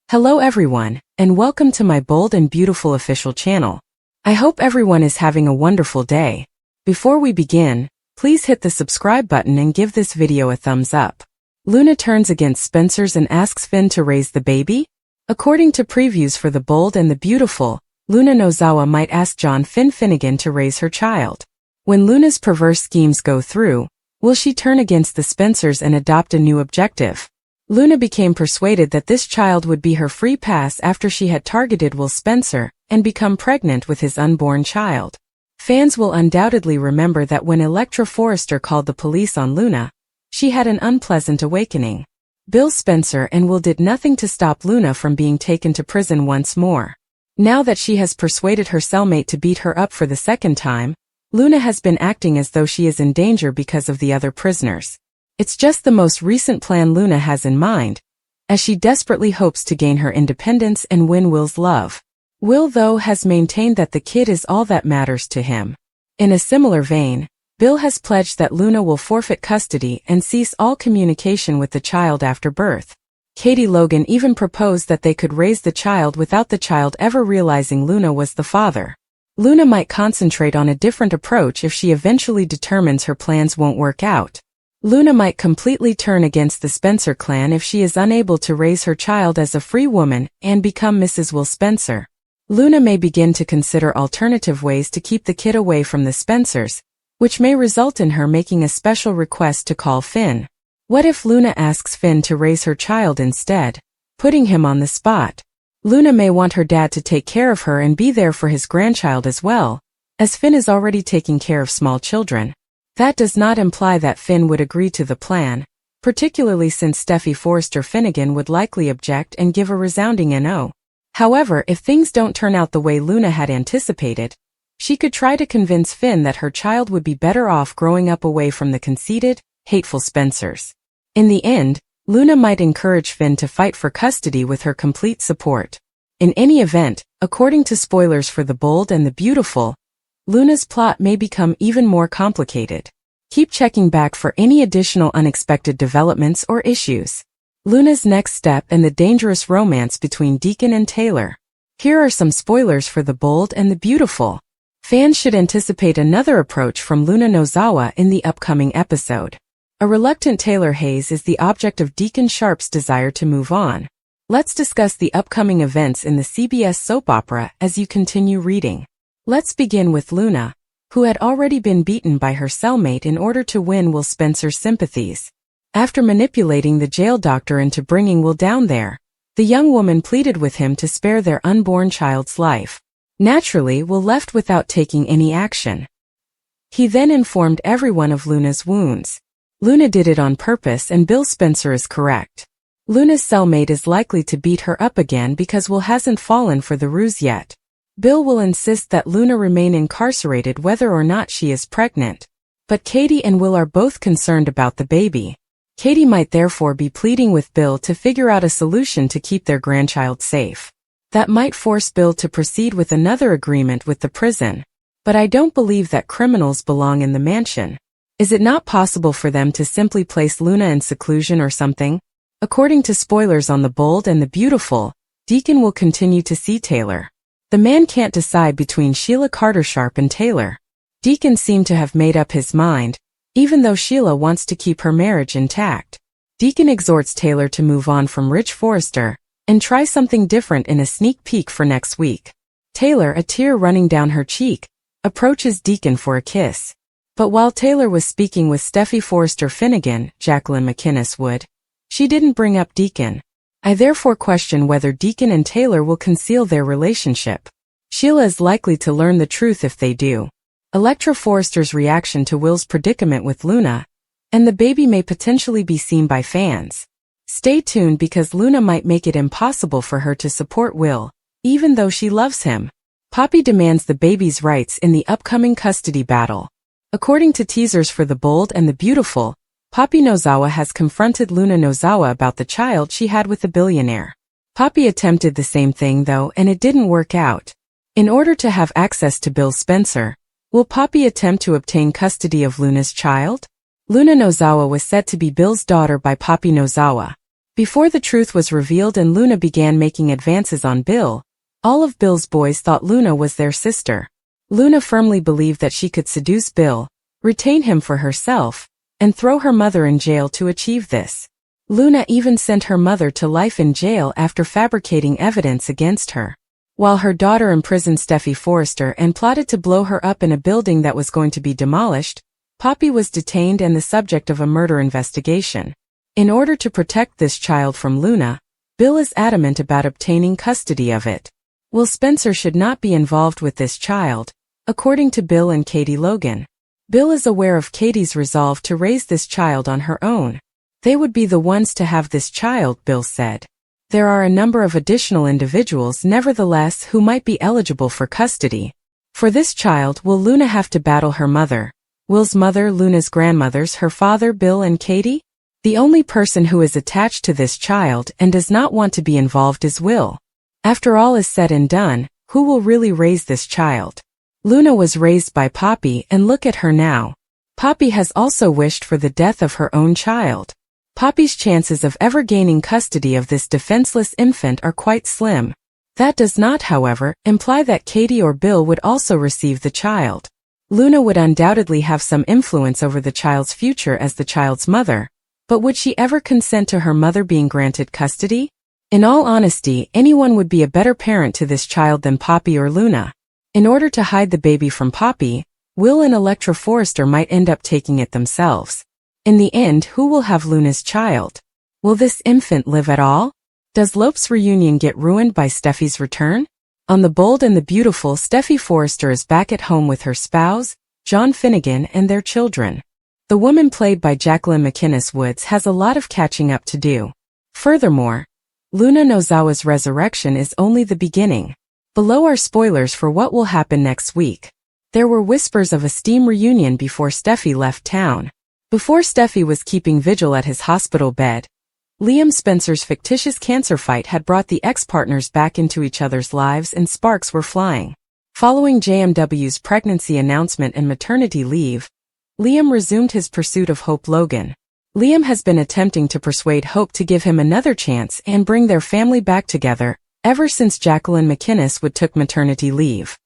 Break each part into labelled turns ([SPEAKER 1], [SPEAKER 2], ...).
[SPEAKER 1] Hello everyone, and welcome to my bold and beautiful official channel. I hope everyone is having a wonderful day. Before we begin, please hit the subscribe button and give this video a thumbs up. Luna turns against Spencer's and asks Finn to raise the baby? According to previews for The Bold and the Beautiful, Luna Nozawa might ask John Finn Finnegan to raise her child. When Luna's perverse schemes go through, will she turn against the Spencers and adopt a new objective? Luna became persuaded that this child would be her free pass after she had targeted Will Spencer and become pregnant with his unborn child. Fans will undoubtedly remember that when Elektra Forrester called the police on Luna, she had an unpleasant awakening. Bill Spencer and Will did nothing to stop Luna from being taken to prison once more. Now that she has persuaded her cellmate to beat her up for the second time, Luna has been acting as though she is in danger because of the other prisoners. It's just the most recent plan Luna has in mind, as she desperately hopes to gain her independence and win Will's love. Will, though, has maintained that the kid is all that matters to him. In a similar vein, Bill has pledged that Luna will forfeit custody and cease all communication with the child after birth. Katie Logan even proposed that they could raise the child without the child ever realizing Luna was the father. Luna might concentrate on a different approach if she eventually determines her plans won't work out. Luna might completely turn against the Spencer clan if she is unable to raise her child as a free woman and become Mrs. Will Spencer. Luna may begin to consider alternative ways to keep the kid away from the Spencers, which may result in her making a special request to call Finn. What if Luna asks Finn to raise her child instead, putting him on the spot? Luna may want her dad to take care of her and be there for his grandchild as well, as Finn is already taking care of small children. That does not imply that Finn would agree to the plan, particularly since Steffy Forrester Finnegan would likely object and give a resounding no. However, if things don't turn out the way Luna had anticipated, she could try to convince Finn that her child would be better off growing up away from the conceited, hateful Spencers. In the end, Luna might encourage Finn to fight for custody with her complete support. In any event, according to spoilers for The Bold and the Beautiful, Luna's plot may become even more complicated. Keep checking back for any additional unexpected developments or issues. Luna's next step and the dangerous romance between Deacon and Taylor. Here are some spoilers for The Bold and the Beautiful. Fans should anticipate another approach from Luna Nozawa in the upcoming episode. A reluctant Taylor Hayes is the object of Deacon Sharp's desire to move on. Let's discuss the upcoming events in the CBS soap opera as you continue reading. Let's begin with Luna, who had already been beaten by her cellmate in order to win Will Spencer's sympathies. After manipulating the jail doctor into bringing Will down there, the young woman pleaded with him to spare their unborn child's life. Naturally, Will left without taking any action. He then informed everyone of Luna's wounds. Luna did it on purpose and Bill Spencer is correct. Luna's cellmate is likely to beat her up again because Will hasn't fallen for the ruse yet. Bill will insist that Luna remain incarcerated whether or not she is pregnant. But Katie and Will are both concerned about the baby. Katie might therefore be pleading with Bill to figure out a solution to keep their grandchild safe. That might force Bill to proceed with another agreement with the prison. But I don't believe that criminals belong in the mansion. Is it not possible for them to simply place Luna in seclusion or something? According to spoilers on The Bold and the Beautiful, Deacon will continue to see Taylor. The man can't decide between Sheila Carter-Sharp and Taylor. Deacon seemed to have made up his mind, even though Sheila wants to keep her marriage intact. Deacon exhorts Taylor to move on from Rich Forrester and try something different in a sneak peek for next week. Taylor, a tear running down her cheek, approaches Deacon for a kiss. But while Taylor was speaking with Steffy Forrester Finnegan, Jacqueline McInnes would, she didn't bring up Deacon. I therefore question whether Deacon and Taylor will conceal their relationship. Sheila is likely to learn the truth if they do. Elektra Forrester's reaction to Will's predicament with Luna, and the baby may potentially be seen by fans. Stay tuned because Luna might make it impossible for her to support Will, even though she loves him. Poppy demands the baby's rights in the upcoming custody battle. According to teasers for The Bold and the Beautiful, Poppy Nozawa has confronted Luna Nozawa about the child she had with the billionaire. Poppy attempted the same thing though and it didn't work out. In order to have access to Bill Spencer, will Poppy attempt to obtain custody of Luna's child? Luna Nozawa was set to be Bill's daughter by Poppy Nozawa. Before the truth was revealed and Luna began making advances on Bill, all of Bill's boys thought Luna was their sister. Luna firmly believed that she could seduce Bill, retain him for herself, and throw her mother in jail to achieve this. Luna even sent her mother to life in jail after fabricating evidence against her. While her daughter imprisoned Steffy Forrester and plotted to blow her up in a building that was going to be demolished, Poppy was detained and the subject of a murder investigation. In order to protect this child from Luna, Bill is adamant about obtaining custody of it. Will Spencer should not be involved with this child, according to Bill and Katie Logan. Bill is aware of Katie's resolve to raise this child on her own. They would be the ones to have this child, Bill said. There are a number of additional individuals nevertheless who might be eligible for custody. For this child, will Luna have to battle her mother? Will's mother, Luna's grandmothers, her father, Bill and Katie? The only person who is attached to this child and does not want to be involved is Will. After all is said and done, who will really raise this child? Luna was raised by Poppy and look at her now. Poppy has also wished for the death of her own child. Poppy's chances of ever gaining custody of this defenseless infant are quite slim. That does not, however, imply that Katie or Bill would also receive the child. Luna would undoubtedly have some influence over the child's future as the child's mother, but would she ever consent to her mother being granted custody? In all honesty, anyone would be a better parent to this child than Poppy or Luna. In order to hide the baby from Poppy, Will and Electra Forrester might end up taking it themselves. In the end, who will have Luna's child? Will this infant live at all? Does Lope's reunion get ruined by Steffy's return? On The Bold and the Beautiful, Steffy Forrester is back at home with her spouse, John Finnegan, and their children. The woman played by Jacqueline McInnes Woods has a lot of catching up to do. Furthermore, Luna Nozawa's resurrection is only the beginning. Below are spoilers for what will happen next week. There were whispers of a steam reunion before Steffy left town. Before Steffy was keeping vigil at his hospital bed, Liam Spencer's fictitious cancer fight had brought the ex-partners back into each other's lives and sparks were flying. Following JMW's pregnancy announcement and maternity leave, Liam resumed his pursuit of Hope Logan. Liam has been attempting to persuade Hope to give him another chance and bring their family back together, ever since Jacqueline McInnes Wood took maternity leave.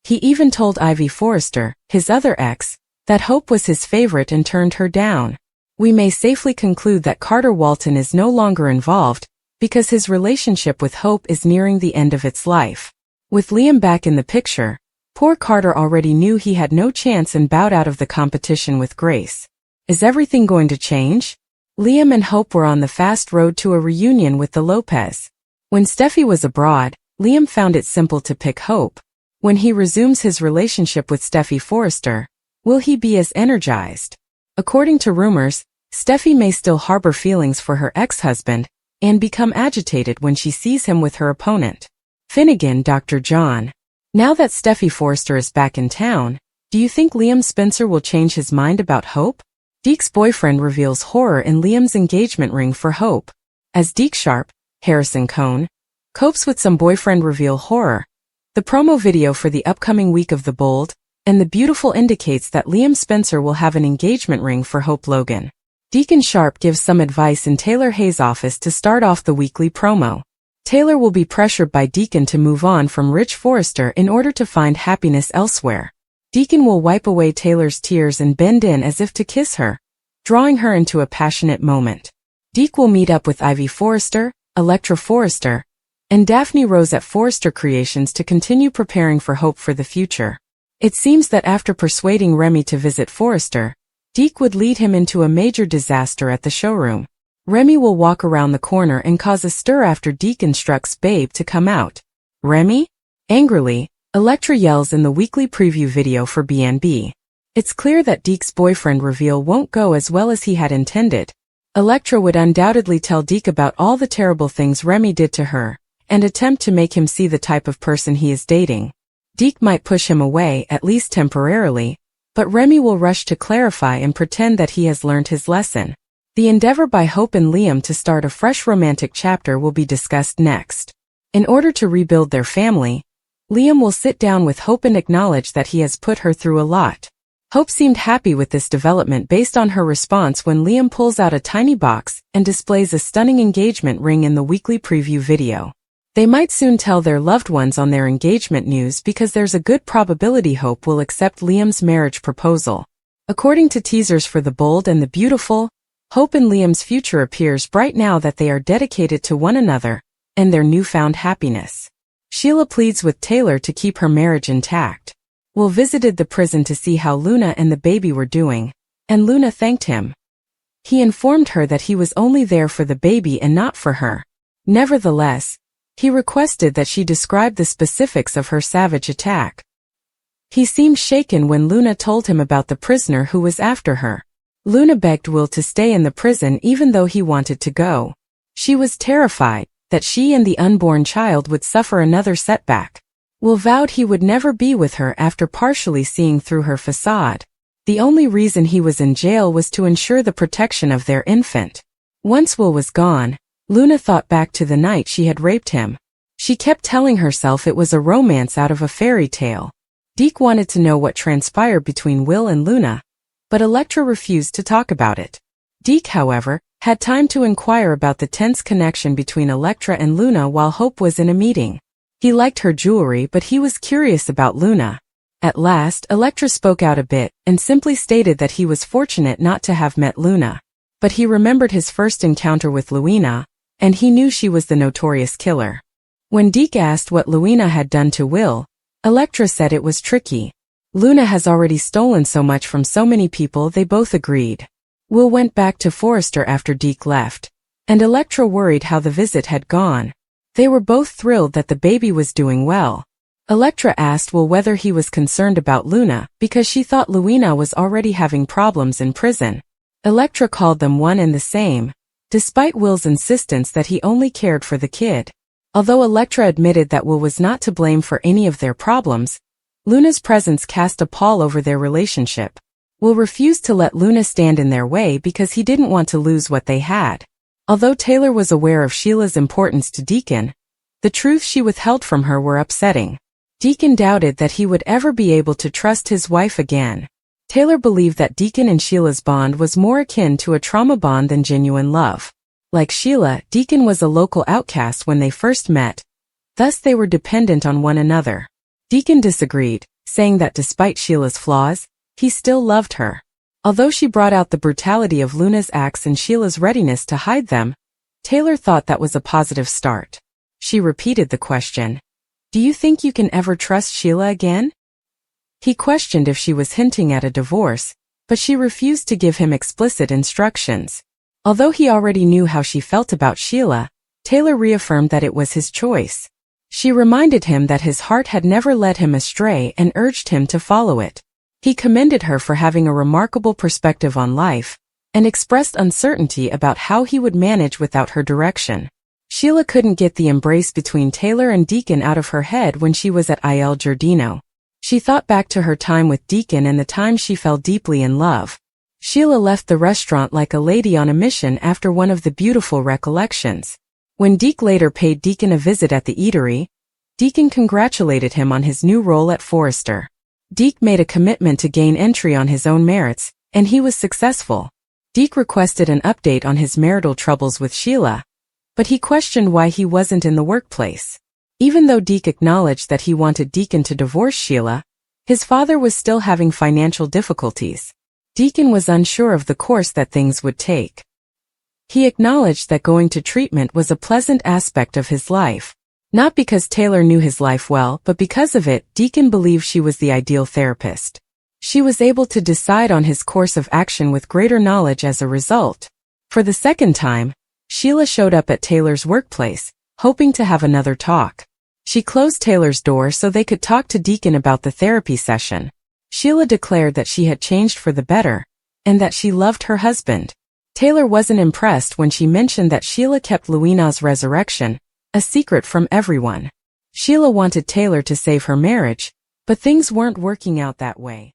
[SPEAKER 1] He even told Ivy Forrester, his other ex, that Hope was his favorite and turned her down. We may safely conclude that Carter Walton is no longer involved, because his relationship with Hope is nearing the end of its life. With Liam back in the picture, poor Carter already knew he had no chance and bowed out of the competition with Grace. Is everything going to change? Liam and Hope were on the fast road to a reunion with the Lopez. When Steffy was abroad, Liam found it simple to pick Hope. When he resumes his relationship with Steffy Forrester, will he be as energized? According to rumors, Steffy may still harbor feelings for her ex-husband and become agitated when she sees him with her opponent. Finnegan, Dr. John. Now that Steffy Forrester is back in town, do you think Liam Spencer will change his mind about Hope? Deke's boyfriend reveals horror in Liam's engagement ring for Hope. As Deke Sharp, Harrison Cohn, copes with some boyfriend reveal horror, the promo video for the upcoming week of The Bold and the Beautiful indicates that Liam Spencer will have an engagement ring for Hope Logan. Deacon Sharp gives some advice in Taylor Hayes' office to start off the weekly promo. Taylor will be pressured by Deacon to move on from Rich Forrester in order to find happiness elsewhere. Deacon will wipe away Taylor's tears and bend in as if to kiss her, drawing her into a passionate moment. Deke will meet up with Ivy Forrester, Electra Forrester, and Daphne Rose at Forrester Creations to continue preparing for Hope for the future. It seems that after persuading Remy to visit Forrester, Deke would lead him into a major disaster at the showroom. Remy will walk around the corner and cause a stir after Deke instructs Babe to come out. Remy? Angrily, Electra yells in the weekly preview video for BNB. It's clear that Deke's boyfriend reveal won't go as well as he had intended. Electra would undoubtedly tell Deke about all the terrible things Remy did to her, and attempt to make him see the type of person he is dating. Deke might push him away, at least temporarily, but Remy will rush to clarify and pretend that he has learned his lesson. The endeavor by Hope and Liam to start a fresh romantic chapter will be discussed next. In order to rebuild their family, Liam will sit down with Hope and acknowledge that he has put her through a lot. Hope seemed happy with this development based on her response when Liam pulls out a tiny box and displays a stunning engagement ring in the weekly preview video. They might soon tell their loved ones on their engagement news because there's a good probability Hope will accept Liam's marriage proposal. According to teasers for The Bold and the Beautiful, Hope and Liam's future appears bright now that they are dedicated to one another and their newfound happiness. Sheila pleads with Taylor to keep her marriage intact. Will visited the prison to see how Luna and the baby were doing, and Luna thanked him. He informed her that he was only there for the baby and not for her. Nevertheless, he requested that she describe the specifics of her savage attack. He seemed shaken when Luna told him about the prisoner who was after her. Luna begged Will to stay in the prison even though he wanted to go. She was terrified that she and the unborn child would suffer another setback. Will vowed he would never be with her after partially seeing through her facade. The only reason he was in jail was to ensure the protection of their infant. Once Will was gone, Luna thought back to the night she had raped him. She kept telling herself it was a romance out of a fairy tale. Deke wanted to know what transpired between Will and Luna, but Elektra refused to talk about it. Deke, however, had time to inquire about the tense connection between Elektra and Luna while Hope was in a meeting. He liked her jewelry, but he was curious about Luna. At last, Elektra spoke out a bit and simply stated that he was fortunate not to have met Luna. But he remembered his first encounter with Luina, and he knew she was the notorious killer. When Deke asked what Luina had done to Will, Elektra said it was tricky. Luna has already stolen so much from so many people, they both agreed. Will went back to Forrester after Deke left, and Elektra worried how the visit had gone. They were both thrilled that the baby was doing well. Elektra asked Will whether he was concerned about Luna because she thought Luina was already having problems in prison. Elektra called them one and the same, despite Will's insistence that he only cared for the kid. Although Elektra admitted that Will was not to blame for any of their problems, Luna's presence cast a pall over their relationship. Will refused to let Luna stand in their way because he didn't want to lose what they had. Although Taylor was aware of Sheila's importance to Deacon, the truth she withheld from her were upsetting. Deacon doubted that he would ever be able to trust his wife again. Taylor believed that Deacon and Sheila's bond was more akin to a trauma bond than genuine love. Like Sheila, Deacon was a local outcast when they first met, thus they were dependent on one another. Deacon disagreed, saying that despite Sheila's flaws, he still loved her. Although she brought out the brutality of Luna's acts and Sheila's readiness to hide them, Taylor thought that was a positive start. She repeated the question, "Do you think you can ever trust Sheila again?" He questioned if she was hinting at a divorce, but she refused to give him explicit instructions. Although he already knew how she felt about Sheila, Taylor reaffirmed that it was his choice. She reminded him that his heart had never led him astray and urged him to follow it. He commended her for having a remarkable perspective on life, and expressed uncertainty about how he would manage without her direction. Sheila couldn't get the embrace between Taylor and Deacon out of her head when she was at Il Giardino. She thought back to her time with Deacon and the time she fell deeply in love. Sheila left the restaurant like a lady on a mission after one of the beautiful recollections. When Deke later paid Deacon a visit at the eatery, Deacon congratulated him on his new role at Forrester. Deke made a commitment to gain entry on his own merits, and he was successful. Deke requested an update on his marital troubles with Sheila, but he questioned why he wasn't in the workplace. Even though Deke acknowledged that he wanted Deacon to divorce Sheila, his father was still having financial difficulties. Deacon was unsure of the course that things would take. He acknowledged that going to treatment was a pleasant aspect of his life. Not because Taylor knew his life well, but because of it, Deacon believed she was the ideal therapist. She was able to decide on his course of action with greater knowledge as a result. For the second time, Sheila showed up at Taylor's workplace, hoping to have another talk. She closed Taylor's door so they could talk to Deacon about the therapy session. Sheila declared that she had changed for the better, and that she loved her husband. Taylor wasn't impressed when she mentioned that Sheila kept Luina's resurrection a secret from everyone. Sheila wanted Taylor to save her marriage, but things weren't working out that way.